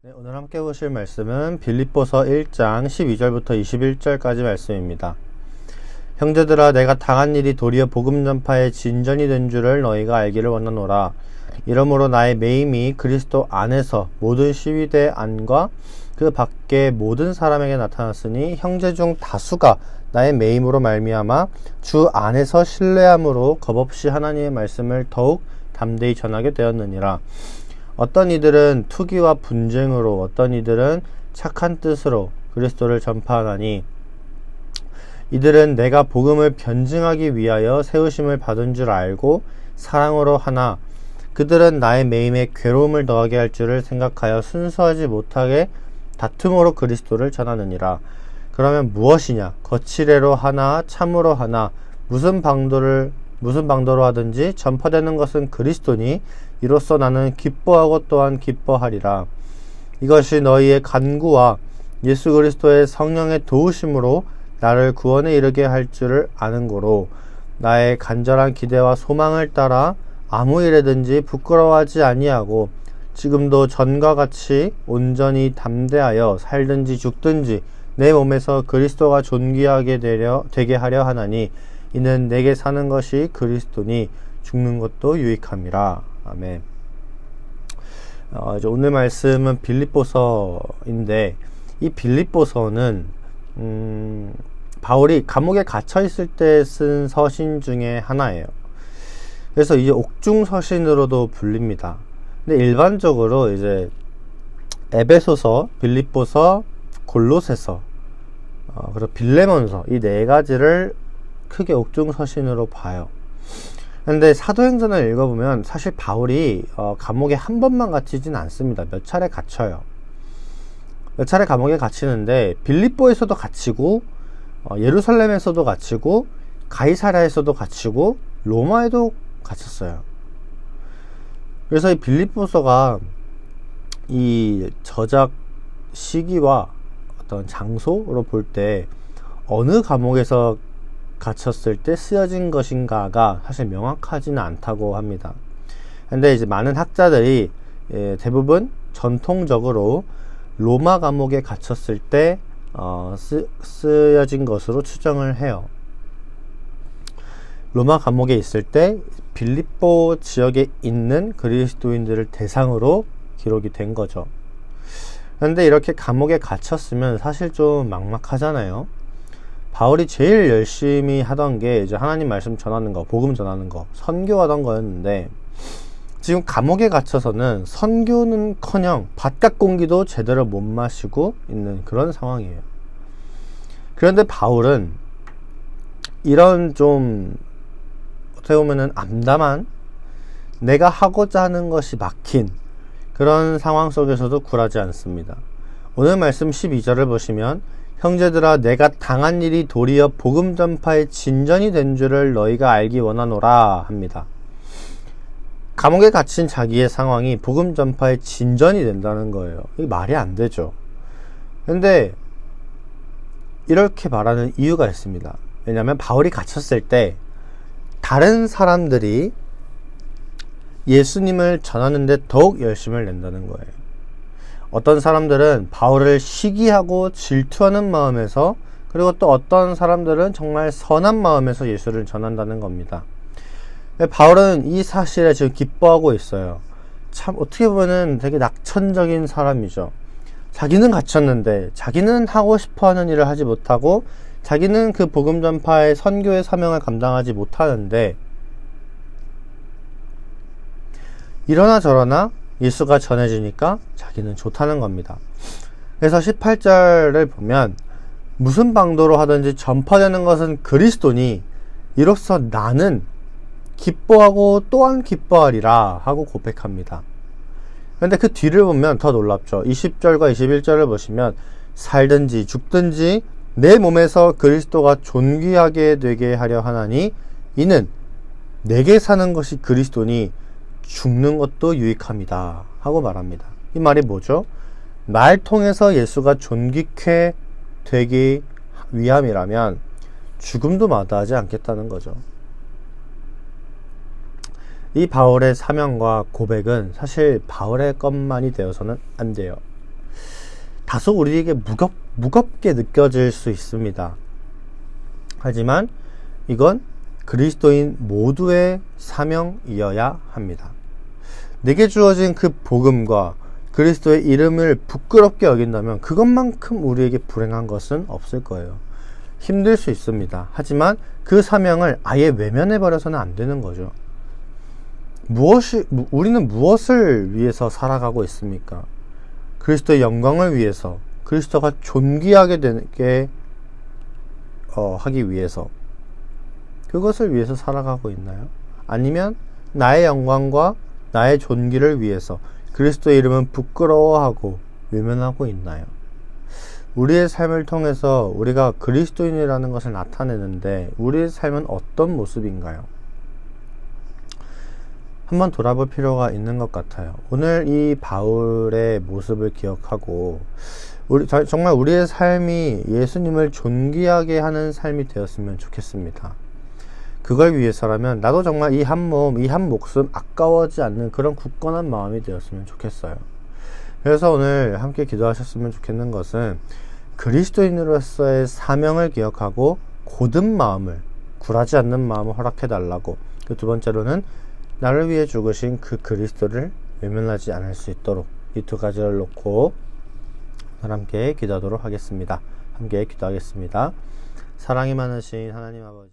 네, 오늘 함께 보실 말씀은 빌립보서 1장 12절부터 21절까지 말씀입니다. 형제들아, 내가 당한 일이 도리어 복음 전파의 진전이 된 줄을 너희가 알기를 원하노라. 이러므로 나의 매임이 그리스도 안에서 모든 시위대 안과 그 밖의 모든 사람에게 나타났으니 형제 중 다수가 나의 매임으로 말미암아 주 안에서 신뢰함으로 겁없이 하나님의 말씀을 더욱 담대히 전하게 되었느니라. 어떤 이들은 투기와 분쟁으로, 어떤 이들은 착한 뜻으로 그리스도를 전파하나니, 이들은 내가 복음을 변증하기 위하여 세우심을 받은 줄 알고 사랑으로 하나, 그들은 나의 매임에 괴로움을 더하게 할 줄을 생각하여 순수하지 못하게 다툼으로 그리스도를 전하느니라. 그러면 무엇이냐? 거칠애로 하나, 참으로 하나, 무슨 방도로 하든지 전파되는 것은 그리스도니, 이로써 나는 기뻐하고 또한 기뻐하리라. 이것이 너희의 간구와 예수 그리스도의 성령의 도우심으로 나를 구원에 이르게 할 줄을 아는 고로, 나의 간절한 기대와 소망을 따라 아무 일에든지 부끄러워하지 아니하고 지금도 전과 같이 온전히 담대하여 살든지 죽든지 내 몸에서 그리스도가 존귀하게 되게 하려 하나니, 이는 내게 사는 것이 그리스도니 죽는 것도 유익함이라. 아멘. 오늘 말씀은 빌립보서인데, 이 빌립보서는 바울이 감옥에 갇혀 있을 때 쓴 서신 중에 하나예요. 그래서 이제 옥중 서신으로도 불립니다. 근데 일반적으로 이제 에베소서, 빌립보서, 골로새서, 그리고 빌레몬서, 이 네 가지를 크게 옥중 서신으로 봐요. 근데 사도행전을 읽어보면 사실 바울이 감옥에 한 번만 갇히진 않습니다. 몇 차례 갇혀요. 몇 차례 감옥에 갇히는데 빌립보에서도 갇히고, 예루살렘에서도 갇히고, 가이사랴에서도 갇히고, 로마에도 갇혔어요. 그래서 이 빌립보서가 이 저작 시기와 어떤 장소로 볼 때 어느 감옥에서 갇혔을 때 쓰여진 것인가가 사실 명확하지는 않다고 합니다. 근데 이제 많은 학자들이 대부분 전통적으로 로마 감옥에 갇혔을 때 쓰여진 것으로 추정을 해요. 로마 감옥에 있을 때 빌립보 지역에 있는 그리스도인들을 대상으로 기록이 된 거죠. 그런데 이렇게 감옥에 갇혔으면 사실 좀 막막하잖아요. 바울이 제일 열심히 하던 게 이제 하나님 말씀 전하는 거, 복음 전하는 거, 선교하던 거였는데, 지금 감옥에 갇혀서는 선교는커녕 바깥 공기도 제대로 못 마시고 있는 그런 상황이에요. 그런데 바울은 이런 좀 어떻게 보면은 암담한, 내가 하고자 하는 것이 막힌 그런 상황 속에서도 굴하지 않습니다. 오늘 말씀 12절을 보시면, 형제들아, 내가 당한 일이 도리어 복음 전파의 진전이 된 줄을 너희가 알기 원하노라 합니다. 감옥에 갇힌 자기의 상황이 복음 전파의 진전이 된다는 거예요. 이게 말이 안 되죠. 근데 이렇게 말하는 이유가 있습니다. 왜냐하면 바울이 갇혔을 때 다른 사람들이 예수님을 전하는데 더욱 열심을 낸다는 거예요. 어떤 사람들은 바울을 시기하고 질투하는 마음에서, 그리고 또 어떤 사람들은 정말 선한 마음에서 예수를 전한다는 겁니다. 바울은 이 사실에 지금 기뻐하고 있어요. 참 어떻게 보면 되게 낙천적인 사람이죠. 자기는 갇혔는데, 자기는 하고 싶어하는 일을 하지 못하고, 자기는 그 복음 전파의 선교의 사명을 감당하지 못하는데, 이러나 저러나 예수가 전해지니까 자기는 좋다는 겁니다. 그래서 18절을 보면, 무슨 방도로 하든지 전파되는 것은 그리스도니, 이로써 나는 기뻐하고 또한 기뻐하리라 하고 고백합니다. 그런데 그 뒤를 보면 더 놀랍죠. 20절과 21절을 보시면, 살든지 죽든지 내 몸에서 그리스도가 존귀하게 되게 하려 하나니, 이는 내게 사는 것이 그리스도니 죽는 것도 유익함이다 하고 말합니다. 이 말이 뭐죠? 날 통해서 예수가 존귀케 되기 위함이라면 죽음도 마다하지 않겠다는 거죠. 이 바울의 사명과 고백은 사실 바울의 것만이 되어서는 안 돼요. 다소 우리에게 무겁게 느껴질 수 있습니다. 하지만 이건 그리스도인 모두의 사명이어야 합니다. 내게 주어진 그 복음과 그리스도의 이름을 부끄럽게 여긴다면 그것만큼 우리에게 불행한 것은 없을 거예요. 힘들 수 있습니다. 하지만 그 사명을 아예 외면해 버려서는 안 되는 거죠. 우리는 무엇을 위해서 살아가고 있습니까? 그리스도의 영광을 위해서, 그리스도가 존귀하게 되게 하기 위해서, 그것을 위해서 살아가고 있나요? 아니면 나의 영광과 나의 존귀를 위해서 그리스도의 이름은 부끄러워하고 외면하고 있나요? 우리의 삶을 통해서 우리가 그리스도인이라는 것을 나타내는데 우리의 삶은 어떤 모습인가요? 한번 돌아볼 필요가 있는 것 같아요. 오늘 이 바울의 모습을 기억하고 정말 우리의 삶이 예수님을 존귀하게 하는 삶이 되었으면 좋겠습니다. 그걸 위해서라면 나도 정말 이 한 몸, 이 한 목숨 아까워하지 않는 그런 굳건한 마음이 되었으면 좋겠어요. 그래서 오늘 함께 기도하셨으면 좋겠는 것은 그리스도인으로서의 사명을 기억하고 곧은 마음을, 굴하지 않는 마음을 허락해 달라고, 그 두 번째로는 나를 위해 죽으신 그 그리스도를 외면하지 않을 수 있도록, 이 두 가지를 놓고 오늘 함께 기도하도록 하겠습니다. 함께 기도하겠습니다. 사랑이 많으신 하나님 아버지,